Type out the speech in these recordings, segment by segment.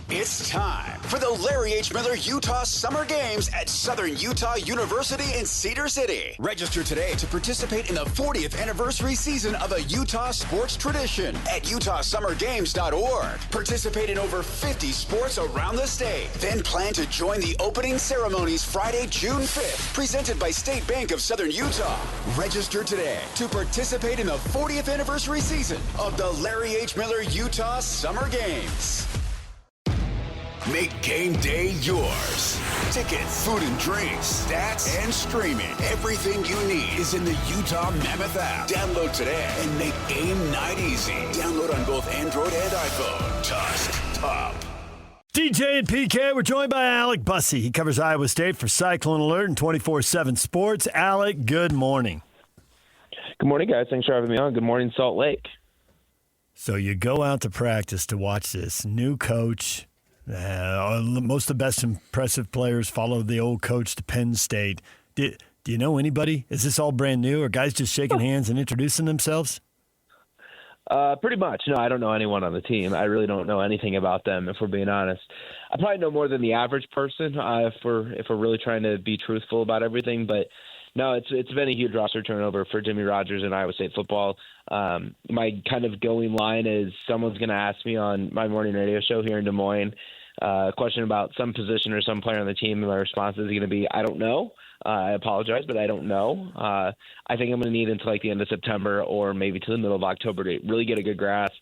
It's time for the Larry H. Miller Utah Summer Games at Southern Utah University in Cedar City. Register today to participate in the 40th anniversary season of a Utah sports tradition at utahsummergames.org. Participate in over 50 sports around the state. Then plan to join the opening ceremonies Friday, June 5th, presented by State Bank of Southern Utah. Register today to participate in the 40th anniversary season of the Larry H. Miller Utah Summer Games. Make game day yours. Tickets, food and drinks, stats, and streaming. Everything you need is in the Utah Mammoth app. Download today and make game night easy. Download on both Android and iPhone. Tusk Top. DJ and PK, we're joined by Alec Busse. He covers Iowa State for Cyclone Alert and 24/7 Sports. Alec, good morning. Good morning, guys. Thanks for having me on. Good morning, Salt Lake. So you go out to practice to watch this. New coach. Most of the best impressive players follow the old coach to Penn State. Do you know anybody? Is this all brand new? Or guys just shaking hands and introducing themselves? Pretty much. No, I don't know anyone on the team. I really don't know anything about them, if we're being honest. I probably know more than the average person if we're really trying to be truthful about everything. But no, it's been a huge roster turnover for Jimmy Rogers and Iowa State football. My kind of going line is someone's going to ask me on my morning radio show here in Des Moines a question about some position or some player on the team, and my response is going to be, I don't know. I apologize, but I don't know. I think I'm going to need until like the end of September or maybe to the middle of October to really get a good grasp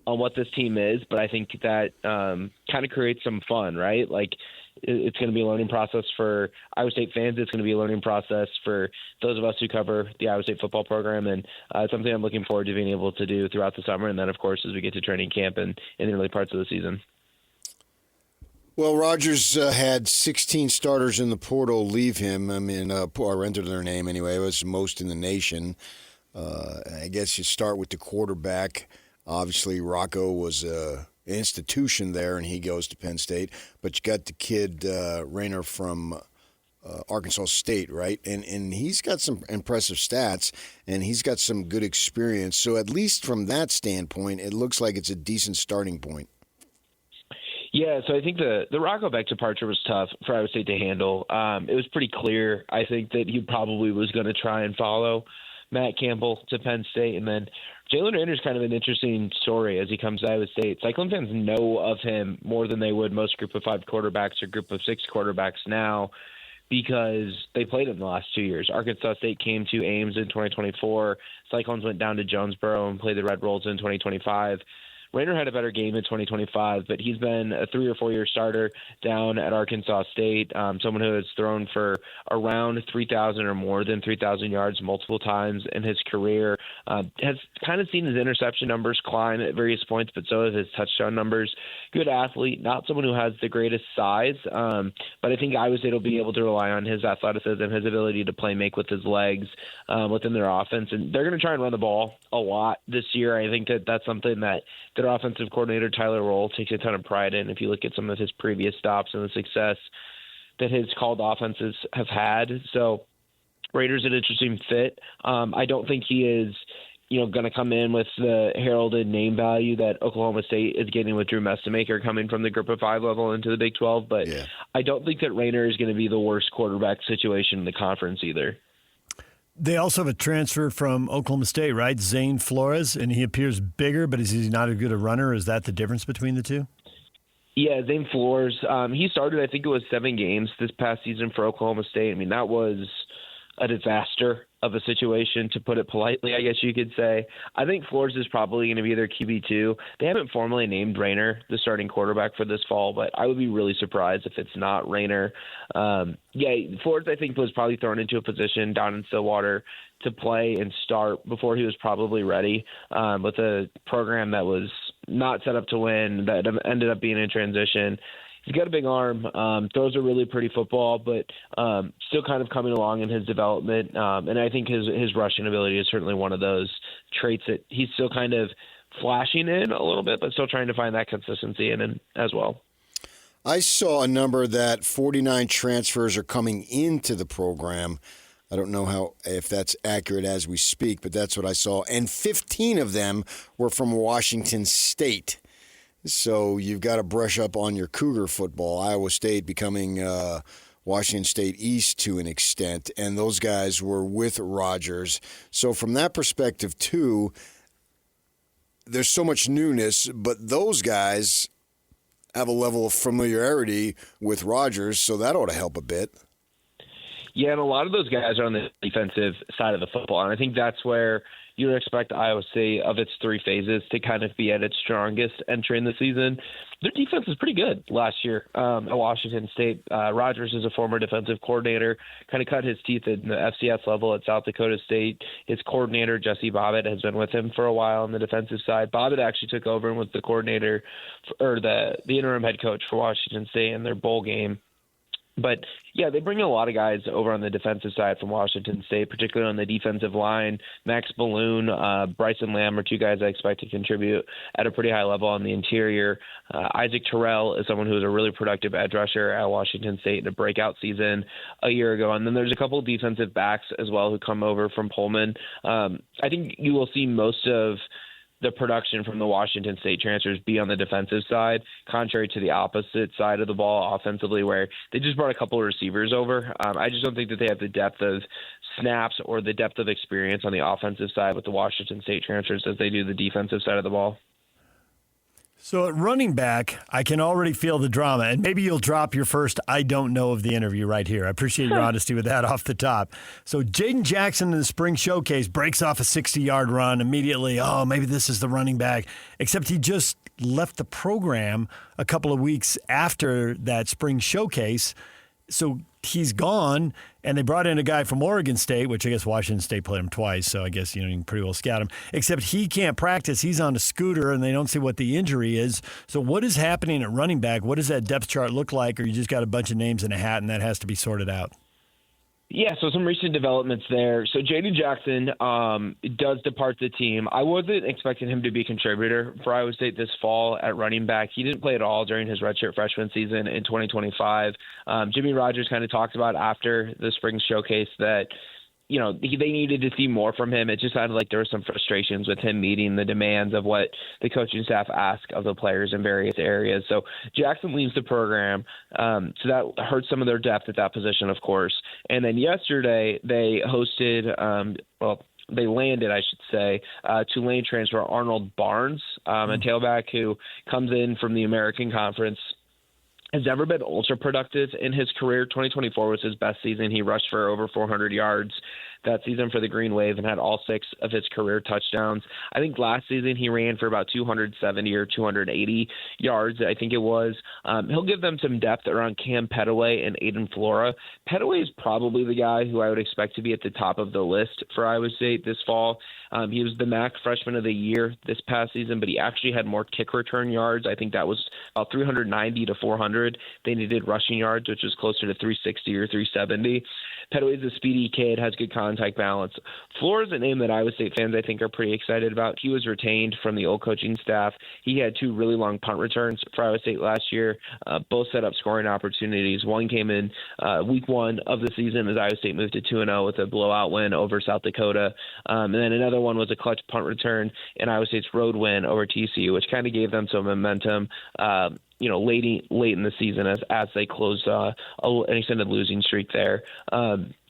on what this team is. But I think that kind of creates some fun, right? Like it's going to be a learning process for Iowa State fans. It's going to be a learning process for those of us who cover the Iowa State football program. And it's something I'm looking forward to being able to do throughout the summer. And then, of course, as we get to training camp and in the early parts of the season. Well, Rogers had 16 starters in the portal leave him. I mean, or enter their name anyway. It was most in the nation. I guess you start with the quarterback. Obviously, Rocco was an institution there, and he goes to Penn State. But you got the kid, Rayner from Arkansas State, right? And he's got some impressive stats, and he's got some good experience. So at least from that standpoint, it looks like it's a decent starting point. Yeah, so I think the Rocco Beck departure was tough for Iowa State to handle. It was pretty clear, I think, that he probably was going to try and follow Matt Campbell to Penn State. And then Jalen Rayner's kind of an interesting story as he comes to Iowa State. Cyclone fans know of him more than they would most Group of 5 quarterbacks or Group of 6 quarterbacks now because they played him the last 2 years. Arkansas State came to Ames in 2024. Cyclones went down to Jonesboro and played the Red Wolves in 2025. Rayner had a better game in 2025, but he's been a 3 or 4 year starter down at Arkansas State, someone who has thrown for around 3,000 or more than 3,000 yards multiple times in his career, has kind of seen his interception numbers climb at various points, but so have his touchdown numbers. Good athlete, not someone who has the greatest size, but I think Iowa State will be able to rely on his athleticism, his ability to play make with his legs within their offense, and they're going to try and run the ball a lot this year. I think that's something that their offensive coordinator, Tyler Roll, takes a ton of pride in. If you look at some of his previous stops and the success that his called offenses have had. So Raiders an interesting fit. I don't think he is, going to come in with the heralded name value that Oklahoma State is getting with Drew Mestemaker coming from the Group of 5 level into the Big 12. But yeah. I don't think that Rayner is going to be the worst quarterback situation in the conference either. They also have a transfer from Oklahoma State, right? Zane Flores, and he appears bigger, but is he not as good a runner? Is that the difference between the two? Yeah, Zane Flores. He started, I think it was 7 games this past season for Oklahoma State. I mean, that was a disaster of a situation, to put it politely, I guess you could say. I think Flores is probably going to be their QB2. They haven't formally named Rayner the starting quarterback for this fall, but I would be really surprised if it's not Rayner. Flores, I think, was probably thrown into a position down in Stillwater to play and start before he was probably ready, with a program that was not set up to win, that ended up being in transition. He's got a big arm, throws a really pretty football, but still kind of coming along in his development. And I think his rushing ability is certainly one of those traits that he's still kind of flashing in a little bit, but still trying to find that consistency in as well. I saw a number that 49 transfers are coming into the program. I don't know if that's accurate as we speak, but that's what I saw. And 15 of them were from Washington State. So you've got to brush up on your Cougar football. Iowa State becoming Washington State East to an extent, and those guys were with Rodgers. So from that perspective, too, there's so much newness, but those guys have a level of familiarity with Rodgers, so that ought to help a bit. Yeah, and a lot of those guys are on the defensive side of the football, and I think that's where you would expect Iowa State, of its three phases, to kind of be at its strongest entering the season. Their defense was pretty good last year at Washington State. Rodgers is a former defensive coordinator, kind of cut his teeth at the FCS level at South Dakota State. His coordinator, Jesse Bobbitt, has been with him for a while on the defensive side. Bobbitt actually took over and was the coordinator, or the interim head coach for Washington State in their bowl game. But, yeah, they bring a lot of guys over on the defensive side from Washington State, particularly on the defensive line. Max Balloon, Bryson Lamb are two guys I expect to contribute at a pretty high level on the interior. Isaac Terrell is someone who was a really productive edge rusher at Washington State in a breakout season a year ago. And then there's a couple of defensive backs as well who come over from Pullman. I think you will see most of the production from the Washington State transfers be on the defensive side, contrary to the opposite side of the ball offensively, where they just brought a couple of receivers over. I just don't think that they have the depth of snaps or the depth of experience on the offensive side with the Washington State transfers as they do the defensive side of the ball. So at running back, I can already feel the drama, and maybe you'll drop your first I don't know of the interview right here. I appreciate your honesty with that off the top. So Jaden Jackson in the spring showcase breaks off a 60-yard run immediately. Oh, maybe this is the running back, except he just left the program a couple of weeks after that spring showcase. So he's gone, and they brought in a guy from Oregon State, which I guess Washington State played him twice, so I guess you can pretty well scout him. Except he can't practice. He's on a scooter, and they don't see what the injury is. So what is happening at running back? What does that depth chart look like, or you just got a bunch of names in a hat, and that has to be sorted out? Yeah, so some recent developments there. So Jaden Jackson does depart the team. I wasn't expecting him to be a contributor for Iowa State this fall at running back. He didn't play at all during his redshirt freshman season in 2025. Jimmy Rogers kind of talked about after the spring showcase that they needed to see more from him. It just sounded like there were some frustrations with him meeting the demands of what the coaching staff ask of the players in various areas. So Jackson leaves the program. So that hurts some of their depth at that position, of course. And then yesterday they hosted, they landed, I should say, Tulane transfer Arnold Barnes, a tailback who comes in from the American Conference. Has never been ultra productive in his career. 2024 was his best season. He rushed for over 400 yards that season for the Green Wave and had all 6 of his career touchdowns. I think last season he ran for about 270 or 280 yards, I think it was. He'll give them some depth around Cam Pettaway and Aiden Flora. Pettaway is probably the guy who I would expect to be at the top of the list for Iowa State this fall. He was the MAC Freshman of the Year this past season, but he actually had more kick return yards. I think that was about 390 to 400. They needed rushing yards, which was closer to 360 or 370. Pettaway's a speedy kid, has good contact balance. Flora's a name that Iowa State fans, I think, are pretty excited about. He was retained from the old coaching staff. He had 2 really long punt returns for Iowa State last year. Both set up scoring opportunities. One came in week 1 of the season as Iowa State moved to 2-0 with a blowout win over South Dakota. And then another one was a clutch punt return in Iowa State's road win over TCU, which kind of gave them some momentum late in the season as they closed an extended losing streak there.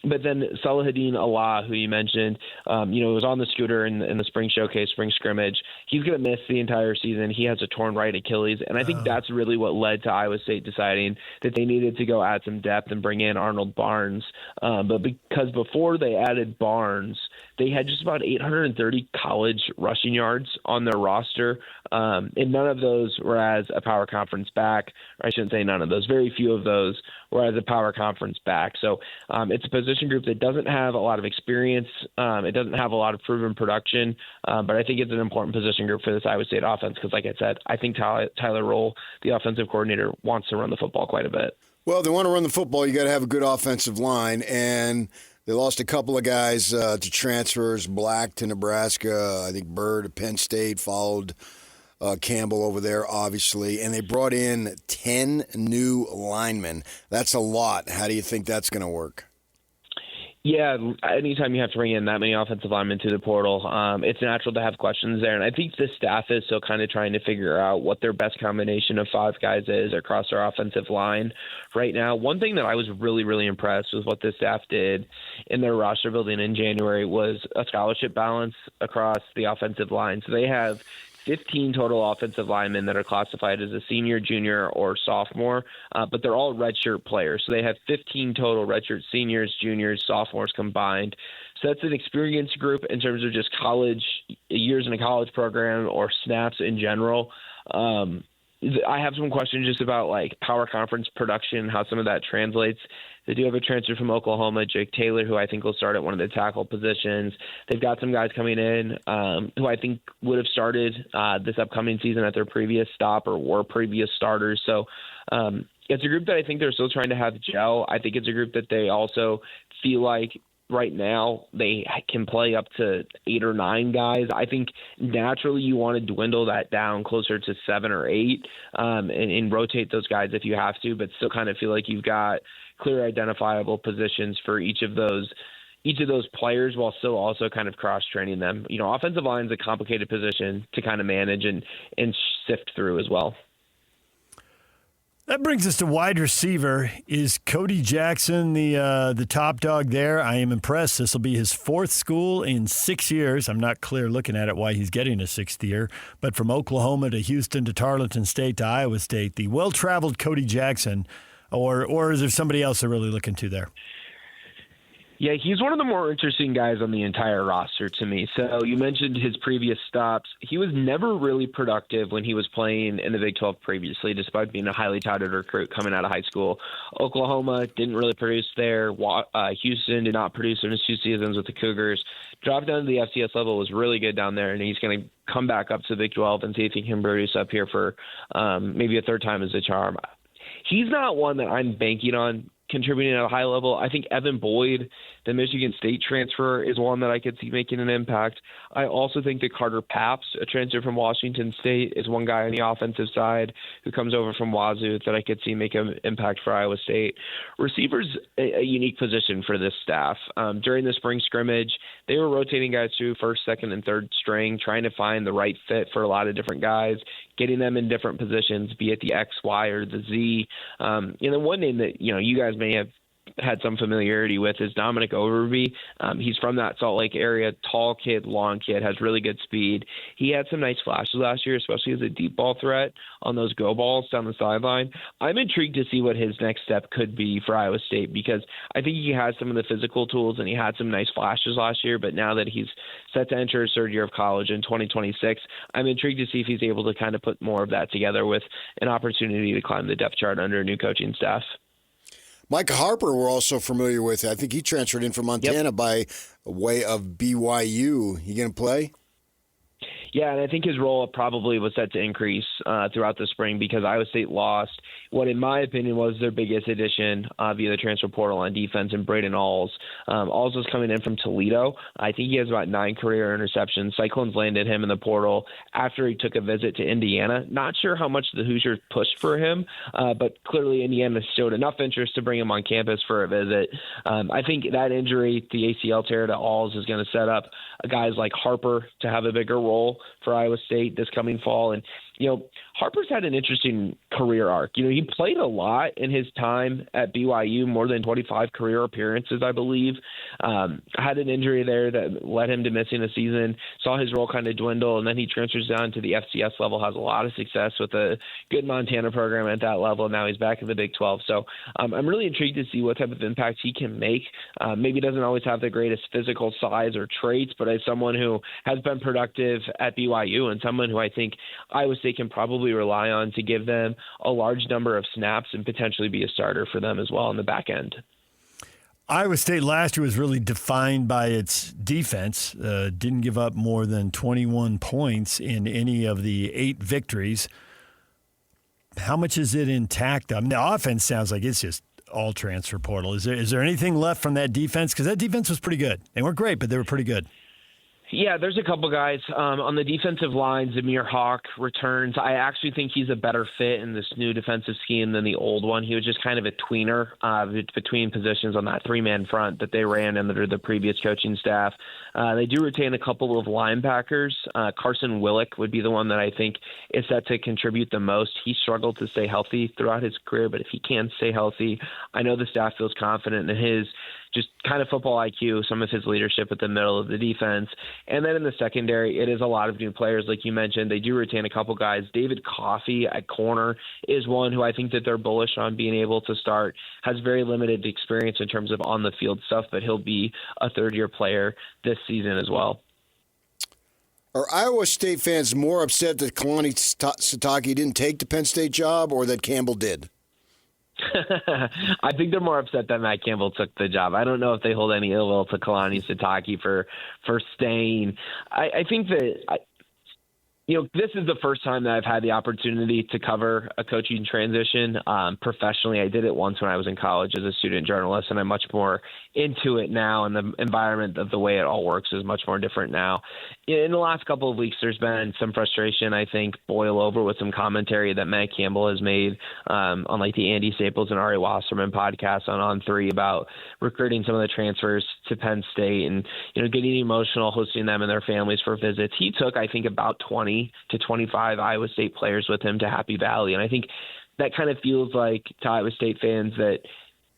But then Salahadin Allah, who you mentioned, was on the scooter in the spring showcase, spring scrimmage. He's going to miss the entire season. He has a torn right Achilles, and I think that's really what led to Iowa State deciding that they needed to go add some depth and bring in Arnold Barnes. But because before they added Barnes, they had just about 830 college rushing yards on their roster, and none of those were as a power conference back. Or I shouldn't say none of those. Very few of those were as a power conference back. So it's a position group that doesn't have a lot of experience. It doesn't have a lot of proven production, but I think it's an important position group for this Iowa State offense because, like I said, I think Tyler Roll, the offensive coordinator, wants to run the football quite a bit. Well, they want to run the football. You got to have a good offensive line, and they lost a couple of guys to transfers. Black to Nebraska. I think Bird to Penn State followed Campbell over there, obviously. And they brought in 10 new linemen. That's a lot. How do you think that's going to work? Yeah, anytime you have to bring in that many offensive linemen to the portal, it's natural to have questions there. And I think the staff is still kind of trying to figure out what their best combination of five guys is across their offensive line right now. One thing that I was really, really impressed with what the staff did in their roster building in January was a scholarship balance across the offensive line. So they have 15 total offensive linemen that are classified as a senior, junior, or sophomore, but they're all redshirt players. So they have 15 total redshirt seniors, juniors, sophomores combined. So that's an experienced group in terms of just college years in a college program or snaps in general. I have some questions just about like power conference production, how some of that translates. They do have a transfer from Oklahoma, Jake Taylor, who I think will start at one of the tackle positions. They've got some guys coming in who I think would have started this upcoming season at their previous stop or were previous starters. So it's a group that I think they're still trying to have gel. I think it's a group that they also feel like right now they can play up to 8 or 9 guys. I think naturally you want to dwindle that down closer to 7 or 8 and rotate those guys if you have to, but still kind of feel like you've got clear identifiable positions for each of those players while still also kind of cross-training them. You know, offensive line is a complicated position to kind of manage and sift through as well. That brings us to wide receiver. Is Cody Jackson the top dog there? I am impressed. This will be his 4th school in 6 years. I'm not clear looking at it why he's getting a 6th year. But from Oklahoma to Houston to Tarleton State to Iowa State, the well-traveled Cody Jackson, or is there somebody else they're really looking to there? Yeah, he's one of the more interesting guys on the entire roster to me. So you mentioned his previous stops. He was never really productive when he was playing in the Big 12 previously, despite being a highly touted recruit coming out of high school. Oklahoma didn't really produce there. Houston did not produce in his 2 seasons with the Cougars. Dropped down to the FCS level, was really good down there, and he's going to come back up to the Big 12 and see if he can produce up here for maybe a 3rd time as a charm. He's not one that I'm banking on contributing at a high level. I think Evan Boyd, the Michigan State transfer, is one that I could see making an impact. I also think that Carter Paps, a transfer from Washington State, is one guy on the offensive side who comes over from Wazoo that I could see make an impact for Iowa State. Receivers, a unique position for this staff. During the spring scrimmage, they were rotating guys through 1st, 2nd, and 3rd string, trying to find the right fit for a lot of different guys, getting them in different positions, be it the X, Y, or the Z. And one name that you guys may have had some familiarity with is Dominic Overby. He's from that Salt Lake area, tall kid, long kid, has really good speed. He had some nice flashes last year, especially as a deep ball threat on those go balls down the sideline. I'm intrigued to see what his next step could be for Iowa State because I think he has some of the physical tools and he had some nice flashes last year, but now that he's set to enter his 3rd year of college in 2026, I'm intrigued to see if he's able to kind of put more of that together with an opportunity to climb the depth chart under a new coaching staff. Micah Harper we're also familiar with. I think he transferred in from Montana by way of BYU. He going to play? Yeah, and I think his role probably was set to increase throughout the spring because Iowa State lost what, in my opinion, was their biggest addition via the transfer portal on defense, and Braden Alls. Alls was coming in from Toledo. I think he has about 9 career interceptions. Cyclones landed him in the portal after he took a visit to Indiana. Not sure how much the Hoosiers pushed for him, but clearly Indiana showed enough interest to bring him on campus for a visit. I think that injury, the ACL tear to Alls, is going to set up guys like Harper to have a bigger role for Iowa State this coming fall. And, Harper's had an interesting career arc. He played a lot in his time at BYU, more than 25 career appearances, I believe. Had an injury there that led him to missing a season, saw his role kind of dwindle, and then he transfers down to the FCS level, has a lot of success with a good Montana program at that level. Now he's back in the Big 12. So I'm really intrigued to see what type of impact he can make. Maybe doesn't always have the greatest physical size or traits, but as someone who has been productive at BYU and someone who I think Iowa State can probably rely on to give them a large number of snaps and potentially be a starter for them as well on the back end. Iowa State last year was really defined by its defense. Didn't give up more than 21 points in any of the 8 victories. How much is it intact? I mean, the offense sounds like it's just all transfer portal. Is there anything left from that defense? Because that defense was pretty good. They weren't great, but they were pretty good. Yeah, there's a couple guys. On the defensive line, Zamir Hawk returns. I actually think he's a better fit in this new defensive scheme than the old one. He was just kind of a tweener between positions on that three-man front that they ran under the previous coaching staff. They do retain a couple of linebackers. Carson Willick would be the one that I think is set to contribute the most. He struggled to stay healthy throughout his career, but if he can stay healthy, I know the staff feels confident in his just kind of football IQ, some of his leadership at the middle of the defense. And then in the secondary, it is a lot of new players, like you mentioned. They do retain a couple guys. David Coffey at corner is one who I think that they're bullish on being able to start. Has very limited experience in terms of on-the-field stuff, but he'll be a third-year player this season as well. Are Iowa State fans more upset that Kalani Sitake didn't take the Penn State job or that Campbell did? I think they're more upset that Matt Campbell took the job. I don't know if they hold any ill will to Kalani Sitake for staying. I think that this is the first time that I've had the opportunity to cover a coaching transition professionally. I did it once when I was in college as a student journalist, and I'm much more into it now, and the environment of the way it all works is much more different now. In the last couple of weeks, there's been some frustration, I think, boil over with some commentary that Matt Campbell has made on like the Andy Staples and Ari Wasserman podcast on On3 about recruiting some of the transfers to Penn State and, getting emotional, hosting them and their families for visits. He took, I think, about 20 to 25 Iowa State players with him to Happy Valley. And I think that kind of feels like to Iowa State fans that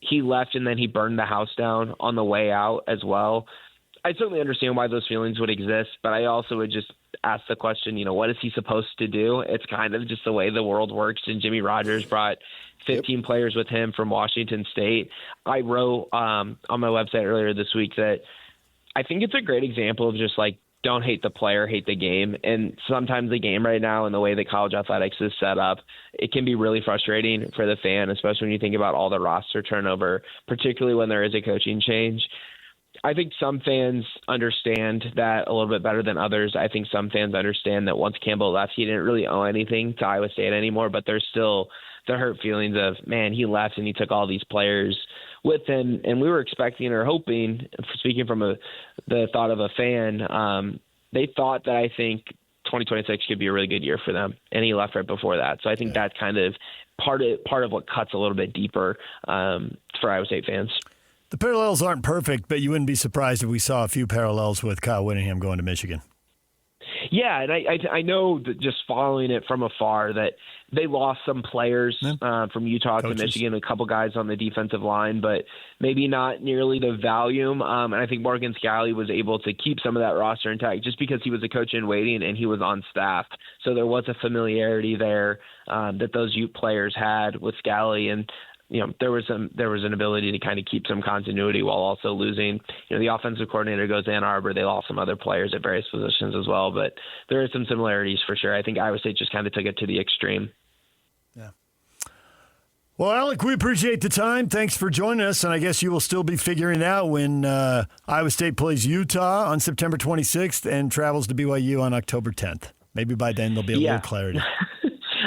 he left and then he burned the house down on the way out as well. I certainly understand why those feelings would exist, but I also would just ask the question, what is he supposed to do? It's kind of just the way the world works. And Jimmy Rogers brought 15 players with him from Washington State. I wrote on my website earlier this week that I think it's a great example of just like, don't hate the player, hate the game. And sometimes the game right now and the way that college athletics is set up, it can be really frustrating for the fan, especially when you think about all the roster turnover, particularly when there is a coaching change. I think some fans understand that a little bit better than others. I think some fans understand that once Campbell left, he didn't really owe anything to Iowa State anymore, but there's still the hurt feelings of, man, he left and he took all these players with him, and we were expecting or hoping, speaking from the thought of a fan, they thought that I think 2026 could be a really good year for them, and he left right before that. So I think that's kind of part of what cuts a little bit deeper for Iowa State fans. The parallels aren't perfect, but you wouldn't be surprised if we saw a few parallels with Kyle Whittingham going to Michigan. Yeah, and I know that just following it from afar that they lost some players from Utah to Michigan, a couple guys on the defensive line, but maybe not nearly the volume. And I think Morgan Scalley was able to keep some of that roster intact just because he was a coach in waiting and he was on staff. So there was a familiarity there that those Ute players had with Scalley, and there was an ability to kind of keep some continuity while also losing. The offensive coordinator goes to Ann Arbor. They lost some other players at various positions as well, but there are some similarities for sure. I think Iowa State just kind of took it to the extreme. Yeah. Well, Alec, we appreciate the time. Thanks for joining us, and I guess you will still be figuring it out when Iowa State plays Utah on September 26th and travels to BYU on October 10th. Maybe by then there'll be a little clarity.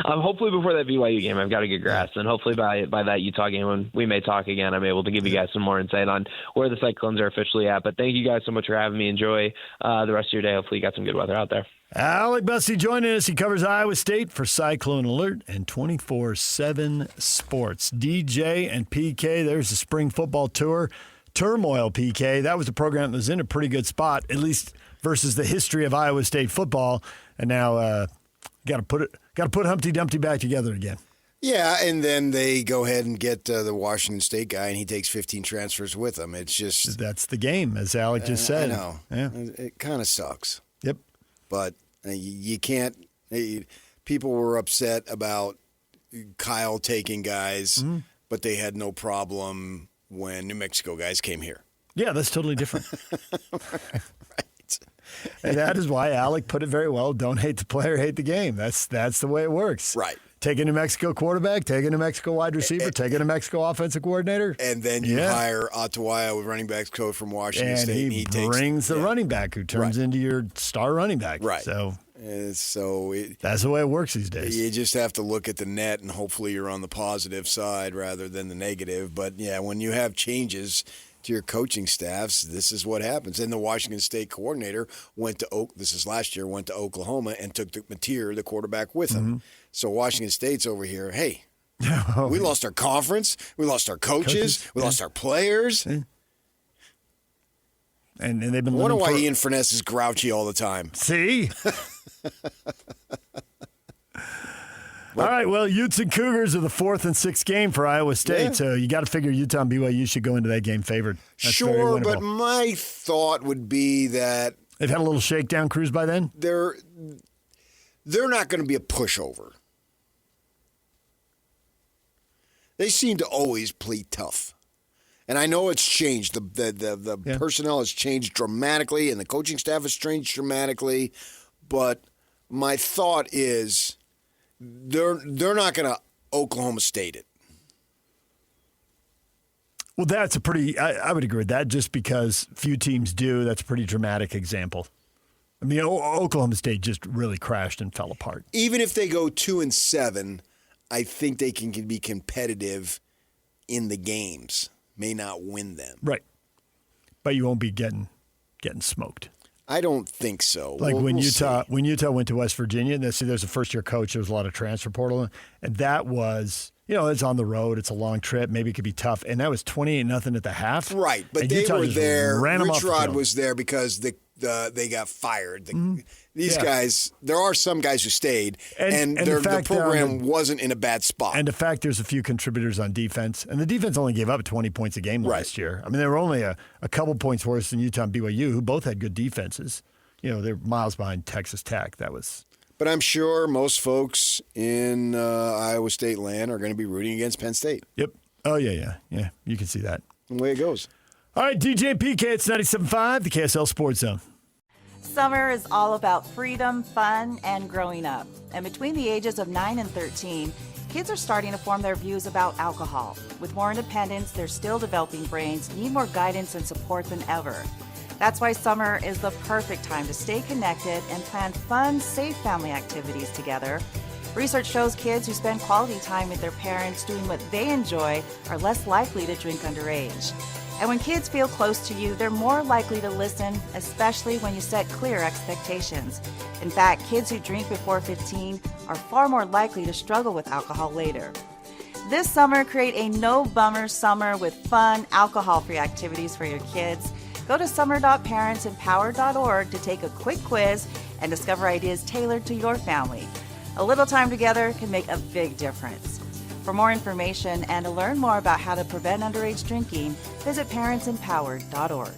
Hopefully before that BYU game, I've got a good grasp, and hopefully by that Utah game when we may talk again, I'm able to give you guys some more insight on where the Cyclones are officially at. But thank you guys so much for having me. Enjoy the rest of your day. Hopefully you got some good weather out there. Alec Busse joining us. He covers Iowa State for Cyclone Alert and 24/7 Sports. DJ and PK, there's the spring football tour. Turmoil, PK. That was a program that was in a pretty good spot, at least versus the history of Iowa State football. And now got to put Humpty Dumpty back together again. Yeah, and then they go ahead and get the Washington State guy, and he takes 15 transfers with him. It's just that's the game, as Alec just said. I know. Yeah. It kind of sucks. Yep. But you can't. People were upset about Kyle taking guys, but they had no problem when New Mexico guys came here. Yeah, that's totally different. Right. And that is why Alec put it very well. Don't hate the player, hate the game. That's the way it works. Right. Take a New Mexico quarterback, take a New Mexico wide receiver, take a New Mexico offensive coordinator. And then you hire Ottawaya, running backs coach from Washington State. And he brings the running back who turns into your star running back. Right. So that's the way it works these days. You just have to look at the net, and hopefully you're on the positive side rather than the negative. But, yeah, when you have changes to your coaching staffs, this is what happens. And the Washington State coordinator went to went to Oklahoma and took the quarterback with him. So Washington State's over here, hey, we lost our conference, we lost our coaches, we lost our players. And they've been. I wonder why Ian Furness is grouchy all the time. See? All right, well, Utes and Cougars are the 4th and 6th game for Iowa State, so you got to figure Utah and BYU should go into that game favored. That's sure, but my thought would be that they've had a little shakedown cruise by then. They're not going to be a pushover. They seem to always play tough. And I know it's changed. The personnel has changed dramatically, and the coaching staff has changed dramatically. But my thought is they're not going to Oklahoma State it. Well, that's a pretty – I would agree with that just because few teams do. That's a pretty dramatic example. I mean, Oklahoma State just really crashed and fell apart. Even if they go 2-7, I think they can be competitive in the games. May not win them. Right. But you won't be getting smoked. I don't think so. Like when Utah went to West Virginia, and there's a first-year coach, there was a lot of transfer portal, and that was, it's on the road, it's a long trip, maybe it could be tough, and that was 28-0 at the half. Right, but they were there. Rich Rod was there because they got fired. These guys, there are some guys who stayed, and the program wasn't in a bad spot. And the fact there's a few contributors on defense, and the defense only gave up 20 points a game last year. I mean, they were only a couple points worse than Utah and BYU, who both had good defenses. They're miles behind Texas Tech. But I'm sure most folks in Iowa State land are going to be rooting against Penn State. Yep. Oh, yeah. You can see that. The way it goes. All right, DJ and PK, it's 97.5, the KSL Sports Zone. Summer is all about freedom, fun, and growing up. And between the ages of 9 and 13, kids are starting to form their views about alcohol. With more independence, their still developing brains need more guidance and support than ever. That's why summer is the perfect time to stay connected and plan fun, safe family activities together. Research shows kids who spend quality time with their parents doing what they enjoy are less likely to drink underage. And when kids feel close to you, they're more likely to listen, especially when you set clear expectations. In fact, kids who drink before 15 are far more likely to struggle with alcohol later. This summer, create a no-bummer summer with fun, alcohol-free activities for your kids. Go to summer.parentsempowered.org to take a quick quiz and discover ideas tailored to your family. A little time together can make a big difference. For more information and to learn more about how to prevent underage drinking, visit parentsempowered.org.